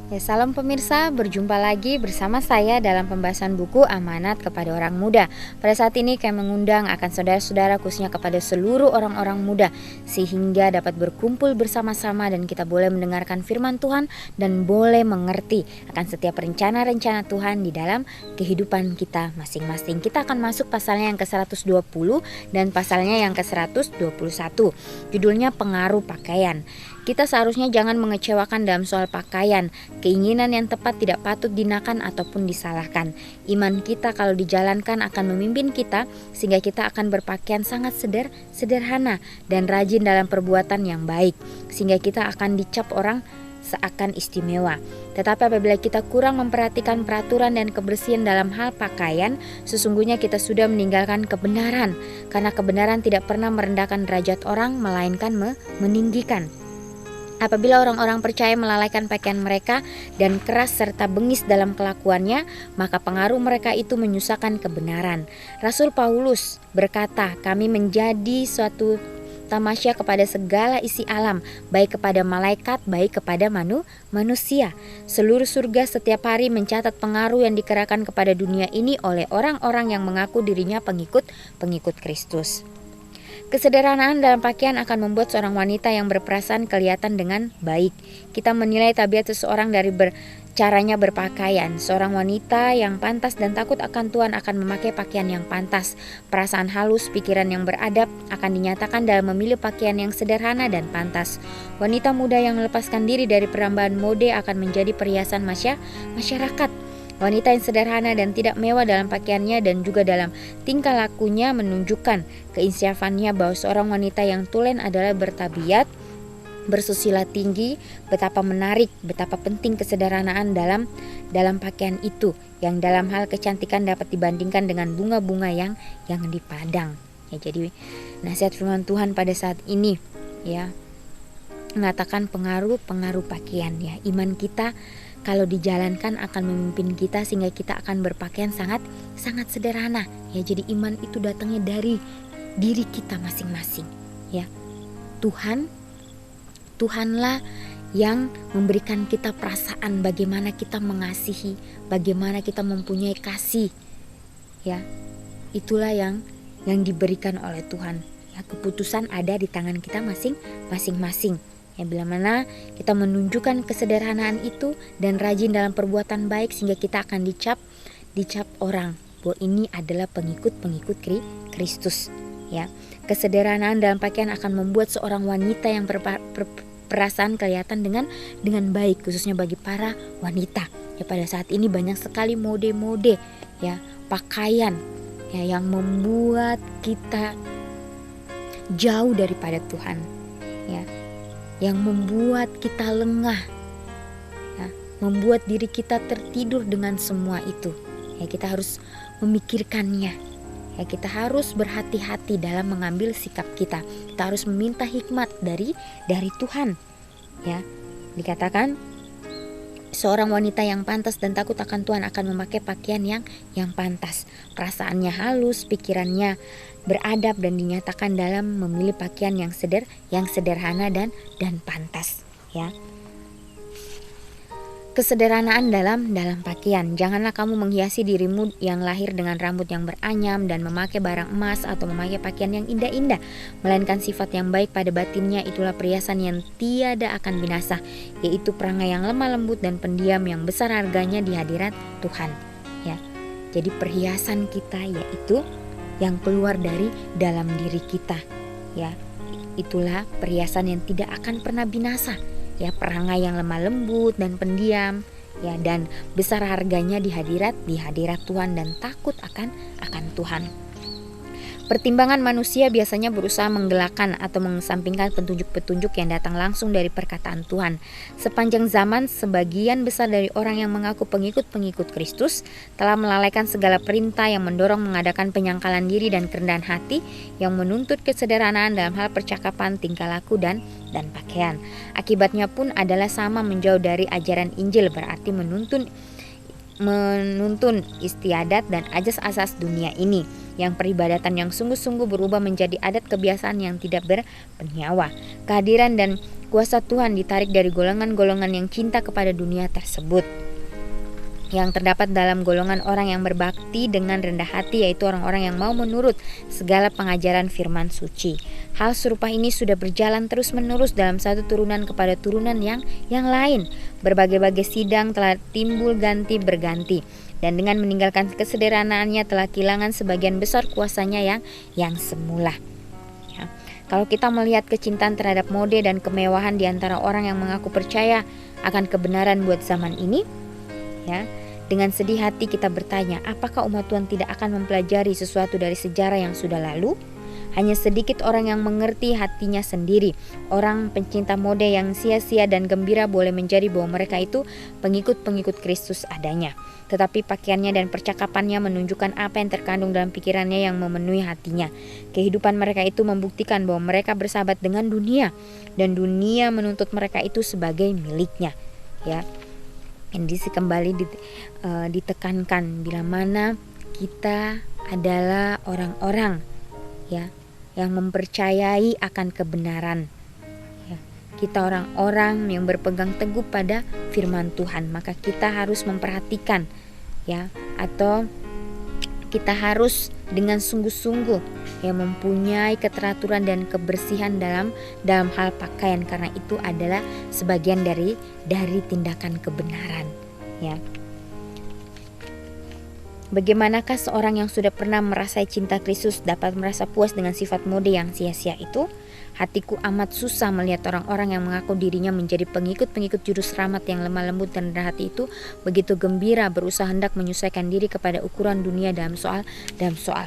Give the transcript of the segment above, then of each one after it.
Ya, salam pemirsa, berjumpa lagi bersama saya dalam pembahasan buku Amanat kepada Orang Muda. Pada saat ini kami mengundang akan saudara-saudara khususnya kepada seluruh orang-orang muda sehingga dapat berkumpul bersama-sama dan kita boleh mendengarkan firman Tuhan dan boleh mengerti akan setiap rencana-rencana Tuhan di dalam kehidupan kita masing-masing. Kita akan masuk pasalnya yang ke-120 dan pasalnya yang ke-121. Judulnya pengaruh pakaian. Kita seharusnya jangan mengecewakan dalam soal pakaian. Keinginan yang tepat tidak patut dinakan ataupun disalahkan. Iman kita kalau dijalankan akan memimpin kita sehingga kita akan berpakaian sangat sederhana dan rajin dalam perbuatan yang baik. Sehingga kita akan dicap orang seakan istimewa. Tetapi apabila kita kurang memperhatikan peraturan dan kebersihan dalam hal pakaian, sesungguhnya kita sudah meninggalkan kebenaran. Karena kebenaran tidak pernah merendahkan derajat orang, melainkan meninggikan. Apabila orang-orang percaya melalaikan pakaian mereka dan keras serta bengis dalam kelakuannya, maka pengaruh mereka itu menyusahkan kebenaran. Rasul Paulus berkata, kami menjadi suatu tamasya kepada segala isi alam, baik kepada malaikat, baik kepada manusia. Seluruh surga setiap hari mencatat pengaruh yang dikerahkan kepada dunia ini oleh orang-orang yang mengaku dirinya pengikut Kristus. Kesederhanaan dalam pakaian akan membuat seorang wanita yang berperasaan kelihatan dengan baik. Kita menilai tabiat seseorang dari caranya berpakaian. Seorang wanita yang pantas dan takut akan Tuhan akan memakai pakaian yang pantas. Perasaan halus, pikiran yang beradab akan dinyatakan dalam memilih pakaian yang sederhana dan pantas. Wanita muda yang melepaskan diri dari perambahan mode akan menjadi perhiasan masyarakat. Wanita yang sederhana dan tidak mewah dalam pakaiannya dan juga dalam tingkah lakunya menunjukkan keinsafannya bahwa seorang wanita yang tulen adalah bertabiat, bersusila tinggi. Betapa menarik, betapa penting kesederhanaan dalam pakaian itu yang dalam hal kecantikan dapat dibandingkan dengan bunga-bunga yang dipadang. Ya, jadi nasihat firman Tuhan pada saat ini ya mengatakan pengaruh pakaian ya. Iman kita kalau dijalankan akan memimpin kita sehingga kita akan berpakaian sangat sederhana ya. Jadi iman itu datangnya dari diri kita masing-masing ya. Tuhanlah yang memberikan kita perasaan bagaimana kita mengasihi, bagaimana kita mempunyai kasih ya. Itulah yang diberikan oleh Tuhan ya. Keputusan ada di tangan kita masing-masing ya, bila mana kita menunjukkan kesederhanaan itu dan rajin dalam perbuatan baik sehingga kita akan dicap orang bahwa ini adalah pengikut Kristus ya. Kesederhanaan dalam pakaian akan membuat seorang wanita yang berperasaan kelihatan dengan baik, khususnya bagi para wanita ya. Pada saat ini banyak sekali mode-mode ya pakaian ya yang membuat kita jauh daripada Tuhan ya, yang membuat kita lengah ya, membuat diri kita tertidur dengan semua itu ya. Kita harus memikirkannya ya, kita harus berhati-hati dalam mengambil sikap kita. Kita harus meminta hikmat dari Tuhan ya. Dikatakan seorang wanita yang pantas dan takut akan Tuhan akan memakai pakaian yang pantas. Perasaannya halus, pikirannya beradab dan dinyatakan dalam memilih pakaian yang sederhana dan pantas ya. Kesederhanaan dalam pakaian. Janganlah kamu menghiasi dirimu yang lahir dengan rambut yang beranyam dan memakai barang emas atau memakai pakaian yang indah-indah, melainkan sifat yang baik pada batinnya. Itulah perhiasan yang tiada akan binasa, yaitu perangai yang lemah lembut dan pendiam yang besar harganya di hadirat Tuhan ya. Jadi perhiasan kita yaitu yang keluar dari dalam diri kita ya. Itulah perhiasan yang tidak akan pernah binasa ya, perangai yang lemah lembut dan pendiam ya, dan besar harganya di hadirat Tuhan dan takut akan Tuhan. Pertimbangan manusia biasanya berusaha menggelakkan atau mengesampingkan petunjuk-petunjuk yang datang langsung dari perkataan Tuhan. Sepanjang zaman, sebagian besar dari orang yang mengaku pengikut Kristus telah melalaikan segala perintah yang mendorong mengadakan penyangkalan diri dan kerendahan hati, yang menuntut kesederhanaan dalam hal percakapan, tingkah laku, dan pakaian. Akibatnya pun adalah sama, menjauh dari ajaran Injil, berarti menuntun istiadat dan asas-asas dunia ini. yang peribadatan yang sungguh-sungguh berubah menjadi adat kebiasaan yang tidak bernyawa. Kehadiran dan kuasa Tuhan ditarik dari golongan-golongan yang cinta kepada dunia tersebut, yang terdapat dalam golongan orang yang berbakti dengan rendah hati, yaitu orang-orang yang mau menurut segala pengajaran firman suci. Hal serupa ini sudah berjalan terus-menerus dalam satu turunan kepada turunan yang lain. Berbagai-bagai sidang telah timbul ganti berganti, dan dengan meninggalkan kesederhanaannya telah kehilangan sebagian besar kuasanya yang semula. Ya. Kalau kita melihat kecintaan terhadap mode dan kemewahan di antara orang yang mengaku percaya akan kebenaran buat zaman ini, ya, dengan sedih hati kita bertanya, apakah umat Tuhan tidak akan mempelajari sesuatu dari sejarah yang sudah lalu? Hanya sedikit orang yang mengerti hatinya sendiri. Orang pencinta mode yang sia-sia dan gembira boleh menjadi bahwa mereka itu pengikut-pengikut Kristus adanya. Tetapi pakaiannya dan percakapannya menunjukkan apa yang terkandung dalam pikirannya yang memenuhi hatinya. Kehidupan mereka itu membuktikan bahwa mereka bersahabat dengan dunia, dan dunia menuntut mereka itu sebagai miliknya. Ya. Ini kembali ditekankan bila mana kita adalah orang-orang, ya, yang mempercayai akan kebenaran, ya. Kita orang-orang yang berpegang teguh pada firman Tuhan, maka kita harus memperhatikan, ya, atau kita harus dengan sungguh-sungguh, ya, mempunyai keteraturan dan kebersihan dalam hal pakaian, karena itu adalah sebagian dari tindakan kebenaran, ya. Bagaimanakah seorang yang sudah pernah merasai cinta Kristus dapat merasa puas dengan sifat mode yang sia-sia itu? Hatiku amat susah melihat orang-orang yang mengaku dirinya menjadi pengikut-pengikut juru selamat yang lemah lembut dan rendah hati itu begitu gembira berusaha hendak menyesuaikan diri kepada ukuran dunia dalam soal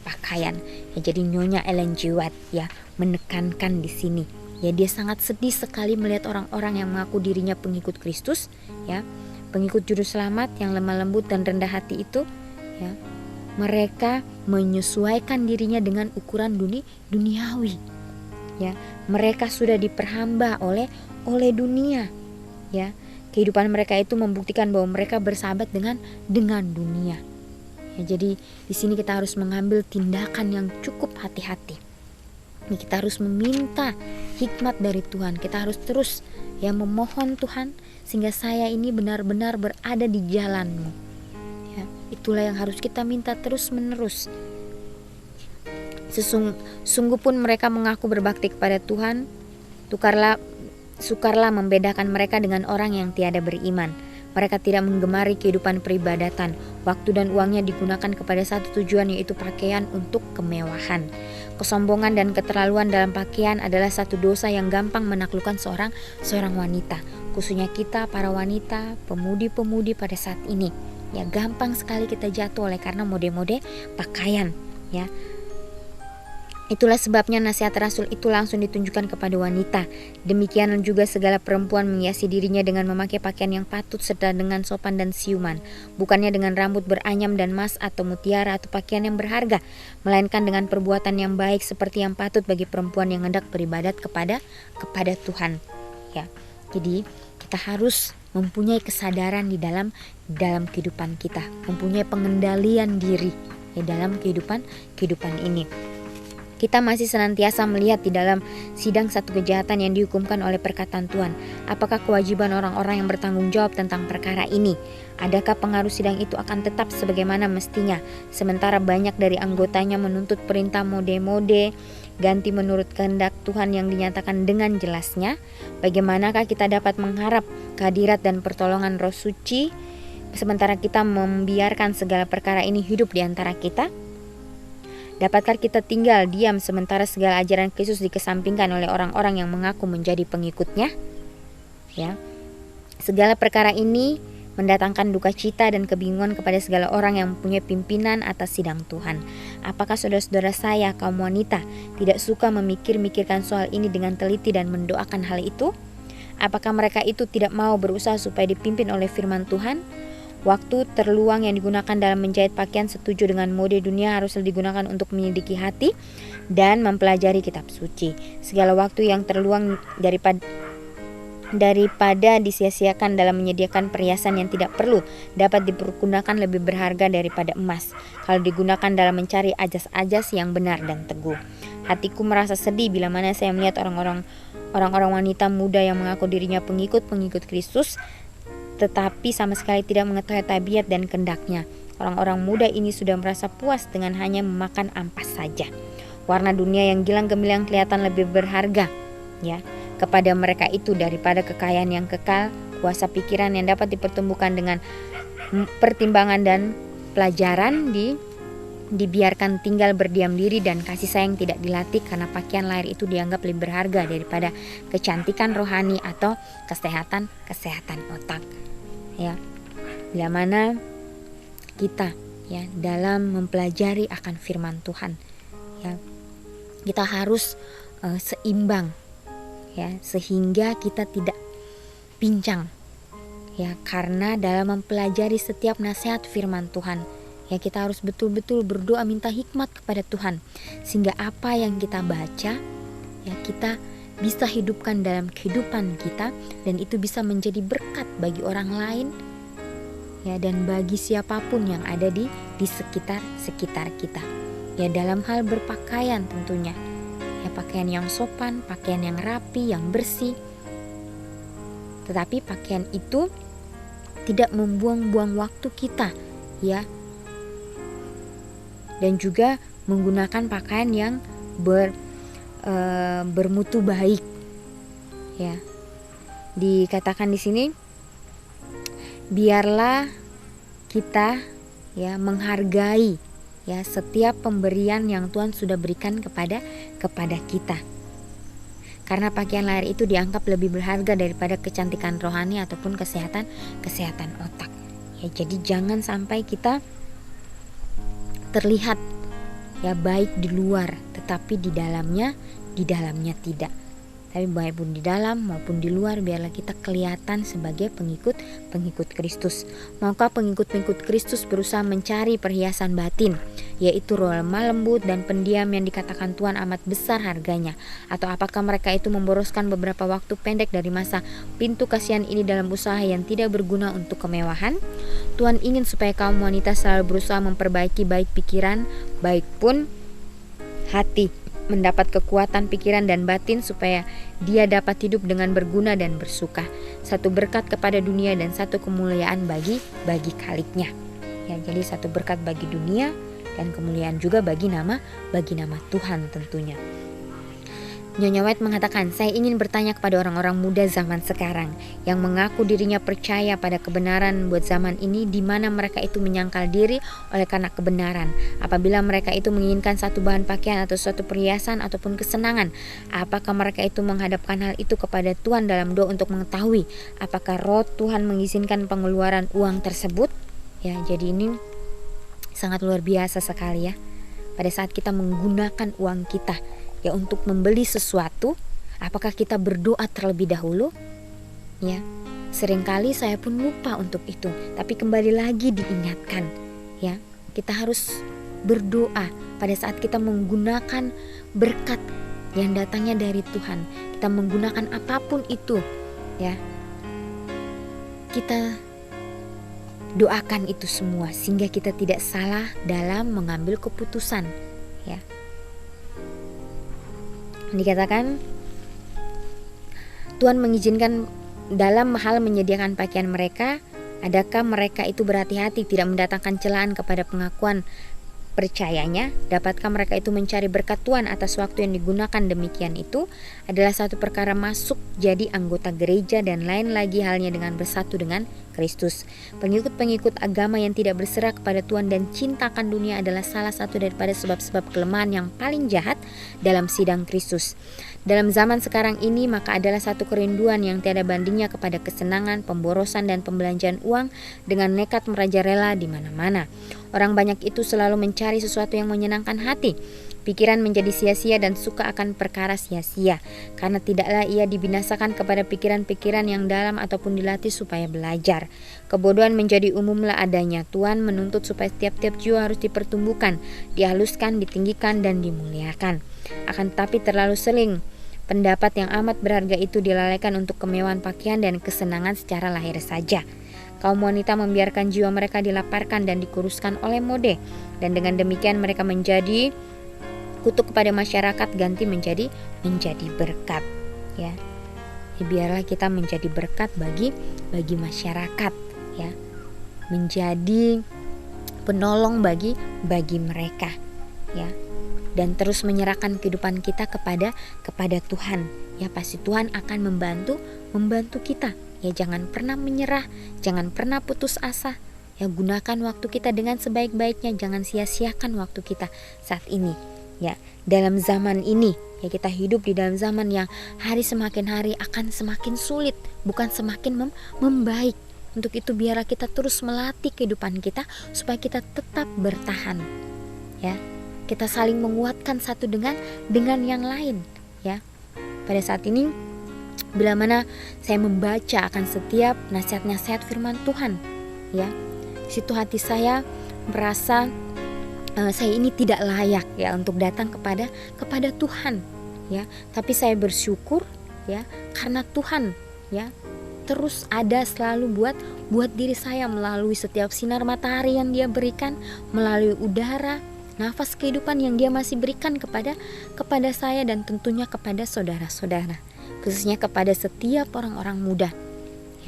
pakaian. Ya, jadi Nyonya Ellen G. White, ya, menekankan di sini. Ya, dia sangat sedih sekali melihat orang-orang yang mengaku dirinya pengikut Kristus, ya, pengikut juru selamat yang lemah lembut dan rendah hati itu, ya, mereka menyesuaikan dirinya dengan ukuran duniawi. Ya, mereka sudah diperhamba oleh dunia, ya. Kehidupan mereka itu membuktikan bahwa mereka bersahabat dengan dunia. Ya, jadi di sini kita harus mengambil tindakan yang cukup hati-hati. Kita harus meminta hikmat dari Tuhan. Kita harus terus, ya, memohon Tuhan sehingga saya ini benar-benar berada di jalan-Mu. Ya, itulah yang harus kita minta terus-menerus. Sungguh pun mereka mengaku berbakti kepada Tuhan, sukarlah membedakan mereka dengan orang yang tiada beriman. Mereka tidak menggemari kehidupan peribadatan. Waktu dan uangnya digunakan kepada satu tujuan, yaitu pakaian untuk kemewahan. Kesombongan dan keterlaluan dalam pakaian adalah satu dosa yang gampang menaklukkan seorang wanita. Khususnya kita para wanita, pemudi-pemudi pada saat ini. Ya, gampang sekali kita jatuh oleh karena mode-mode pakaian, ya. Itulah sebabnya nasihat Rasul itu langsung ditunjukkan kepada wanita. Demikian juga segala perempuan menghiasi dirinya dengan memakai pakaian yang patut serta dengan sopan dan siuman, bukannya dengan rambut beranyam dan emas atau mutiara atau pakaian yang berharga, melainkan dengan perbuatan yang baik seperti yang patut bagi perempuan yang hendak beribadat kepada Tuhan. Ya, jadi kita harus mempunyai kesadaran di dalam kehidupan kita, mempunyai pengendalian diri, ya, dalam kehidupan ini. Kita masih senantiasa melihat di dalam sidang satu kejahatan yang dihukumkan oleh perkataan Tuhan. Apakah kewajiban orang-orang yang bertanggung jawab tentang perkara ini? Adakah pengaruh sidang itu akan tetap sebagaimana mestinya? Sementara banyak dari anggotanya menuntut perintah mode-mode ganti menurut kehendak Tuhan yang dinyatakan dengan jelasnya. Bagaimanakah kita dapat mengharap kehadirat dan pertolongan Roh Suci sementara kita membiarkan segala perkara ini hidup di antara kita? Dapatkah kita tinggal diam sementara segala ajaran Kristus dikesampingkan oleh orang-orang yang mengaku menjadi pengikutnya? Ya. Segala perkara ini mendatangkan duka cita dan kebingungan kepada segala orang yang mempunyai pimpinan atas sidang Tuhan. Apakah saudara-saudara saya, kaum wanita, tidak suka memikirkan soal ini dengan teliti dan mendoakan hal itu? Apakah mereka itu tidak mau berusaha supaya dipimpin oleh firman Tuhan? Waktu terluang yang digunakan dalam menjahit pakaian setuju dengan mode dunia haruslah digunakan untuk menyelidiki hati dan mempelajari kitab suci. Segala waktu yang terluang daripada disia-siakan dalam menyediakan perhiasan yang tidak perlu, dapat dipergunakan lebih berharga daripada emas kalau digunakan dalam mencari ajas-ajas yang benar dan teguh. Hatiku merasa sedih bila mana saya melihat orang-orang wanita muda yang mengaku dirinya pengikut Kristus, tetapi sama sekali tidak mengetahui tabiat dan kendaknya. Orang-orang muda ini sudah merasa puas dengan hanya memakan ampas saja. Warna dunia yang gilang gemilang kelihatan lebih berharga, ya, kepada mereka itu daripada kekayaan yang kekal, kuasa pikiran yang dapat dipertumbuhkan dengan pertimbangan dan pelajaran dibiarkan tinggal berdiam diri, dan kasih sayang tidak dilatih, karena pakaian lahir itu dianggap lebih berharga daripada kecantikan rohani atau kesehatan otak. Ya, bila mana kita, ya, dalam mempelajari akan firman Tuhan, ya, kita harus seimbang, ya, sehingga kita tidak pincang, ya, karena dalam mempelajari setiap nasihat firman Tuhan, ya, kita harus betul-betul berdoa minta hikmat kepada Tuhan, sehingga apa yang kita baca, ya, kita bisa hidupkan dalam kehidupan kita, dan itu bisa menjadi berkat bagi orang lain, ya, dan bagi siapapun yang ada di sekitar kita, ya, dalam hal berpakaian tentunya, ya, pakaian yang sopan, pakaian yang rapi, yang bersih. Tetapi pakaian itu tidak membuang-buang waktu kita, ya, dan juga menggunakan pakaian yang bermutu baik, ya. Dikatakan di sini, biarlah kita, ya, menghargai, ya, setiap pemberian yang Tuhan sudah berikan kepada kita, karena pakaian lahir itu dianggap lebih berharga daripada kecantikan rohani ataupun kesehatan otak, ya. Jadi jangan sampai kita terlihat, ya, baik di luar tetapi di dalamnya tidak. Tapi baik pun di dalam maupun di luar, biarlah kita kelihatan sebagai pengikut Kristus. Maukah pengikut Kristus berusaha mencari perhiasan batin, yaitu roh lemah lembut dan pendiam yang dikatakan Tuhan amat besar harganya? Atau apakah mereka itu memboroskan beberapa waktu pendek dari masa pintu kasihan ini dalam usaha yang tidak berguna untuk kemewahan? Tuhan ingin supaya kaum wanita selalu berusaha memperbaiki baik pikiran, baik pun hati, mendapat kekuatan pikiran dan batin supaya dia dapat hidup dengan berguna dan bersuka, satu berkat kepada dunia dan satu kemuliaan bagi Khaliknya, ya. Jadi satu berkat bagi dunia dan kemuliaan juga bagi nama Tuhan tentunya. Nyonya White mengatakan, saya ingin bertanya kepada orang-orang muda zaman sekarang yang mengaku dirinya percaya pada kebenaran buat zaman ini, di mana mereka itu menyangkal diri oleh karena kebenaran. Apabila mereka itu menginginkan satu bahan pakaian atau suatu perhiasan ataupun kesenangan, apakah mereka itu menghadapkan hal itu kepada Tuhan dalam doa untuk mengetahui apakah roh Tuhan mengizinkan pengeluaran uang tersebut? Ya, jadi ini sangat luar biasa sekali, ya. Pada saat kita menggunakan uang kita, ya, untuk membeli sesuatu, apakah kita berdoa terlebih dahulu? Ya, seringkali saya pun lupa untuk itu, tapi kembali lagi diingatkan, ya, kita harus berdoa pada saat kita menggunakan berkat yang datangnya dari Tuhan. Kita menggunakan apapun itu, ya, kita doakan itu semua sehingga kita tidak salah dalam mengambil keputusan, ya. Dikatakan Tuhan mengizinkan dalam hal menyediakan pakaian mereka. Adakah mereka itu berhati-hati tidak mendatangkan celaan kepada pengakuan percayanya? Dapatkah mereka itu mencari berkat Tuhan atas waktu yang digunakan? Demikian itu adalah satu perkara masuk jadi anggota gereja, dan lain lagi halnya dengan bersatu dengan Kristus. Pengikut-pengikut agama yang tidak berserah kepada Tuhan dan cintakan dunia adalah salah satu daripada sebab-sebab kelemahan yang paling jahat dalam sidang Kristus. Dalam zaman sekarang ini, maka adalah satu kerinduan yang tiada bandingnya kepada kesenangan, pemborosan, dan pembelanjaan uang dengan nekat merajalela di mana-mana. Orang banyak itu selalu mencari sesuatu yang menyenangkan hati. Pikiran menjadi sia-sia dan suka akan perkara sia-sia, karena tidaklah ia dibinasakan kepada pikiran-pikiran yang dalam ataupun dilatih supaya belajar. Kebodohan menjadi umumlah adanya. Tuhan menuntut supaya tiap-tiap jiwa harus dipertumbuhkan, dihaluskan, ditinggikan, dan dimuliakan. Akan tetapi terlalu sering Pendapat yang amat berharga itu dilalaikan untuk kemewahan pakaian dan kesenangan secara lahir saja. Kaum wanita membiarkan jiwa mereka dilaparkan dan dikuruskan oleh mode, dan dengan demikian mereka menjadi kutuk kepada masyarakat ganti menjadi berkat, ya. Biarlah kita menjadi berkat bagi masyarakat, ya. Menjadi penolong bagi mereka, ya. Dan terus menyerahkan kehidupan kita kepada Tuhan, ya. Pasti Tuhan akan membantu kita, ya. Jangan pernah menyerah, jangan pernah putus asa, ya. Gunakan waktu kita dengan sebaik-baiknya, jangan sia-siakan waktu kita saat ini, ya. Dalam zaman ini, ya, kita hidup di dalam zaman yang hari semakin hari akan semakin sulit, bukan semakin membaik. Untuk itu biarlah kita terus melatih kehidupan kita supaya kita tetap bertahan, ya. Kita saling menguatkan satu dengan yang lain, ya. Pada saat ini bila mana saya membaca akan setiap nasihat-nasihat firman Tuhan, ya, situ hati saya merasa saya ini tidak layak, ya, untuk datang kepada Tuhan, ya. Tapi saya bersyukur, ya, karena Tuhan, ya, terus ada selalu buat diri saya melalui setiap sinar matahari yang Dia berikan, melalui udara, nafas kehidupan yang Dia masih berikan kepada saya dan tentunya kepada saudara-saudara, khususnya kepada setiap orang-orang muda,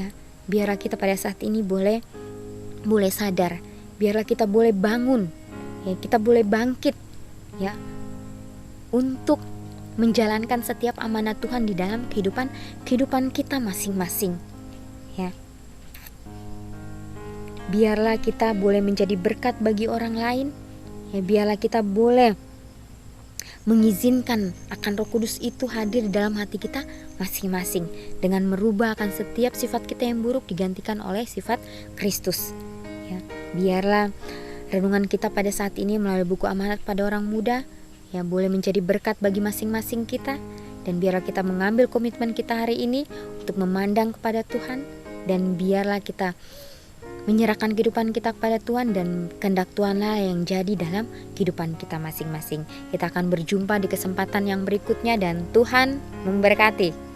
ya. Biarlah kita pada saat ini boleh sadar, biarlah kita boleh bangun, ya, kita boleh bangkit, ya, untuk menjalankan setiap amanat Tuhan di dalam kehidupan kita masing-masing, ya. Biarlah kita boleh menjadi berkat bagi orang lain, ya. Biarlah kita boleh mengizinkan akan Roh Kudus itu hadir di dalam hati kita masing-masing, dengan merubah akan setiap sifat kita yang buruk digantikan oleh sifat Kristus, ya. Biarlah renungan kita pada saat ini melalui buku amanat pada orang muda, ya, boleh menjadi berkat bagi masing-masing kita, dan biarlah kita mengambil komitmen kita hari ini untuk memandang kepada Tuhan, dan biarlah kita menyerahkan kehidupan kita kepada Tuhan, dan kehendak Tuhanlah yang jadi dalam kehidupan kita masing-masing. Kita akan berjumpa di kesempatan yang berikutnya, dan Tuhan memberkati.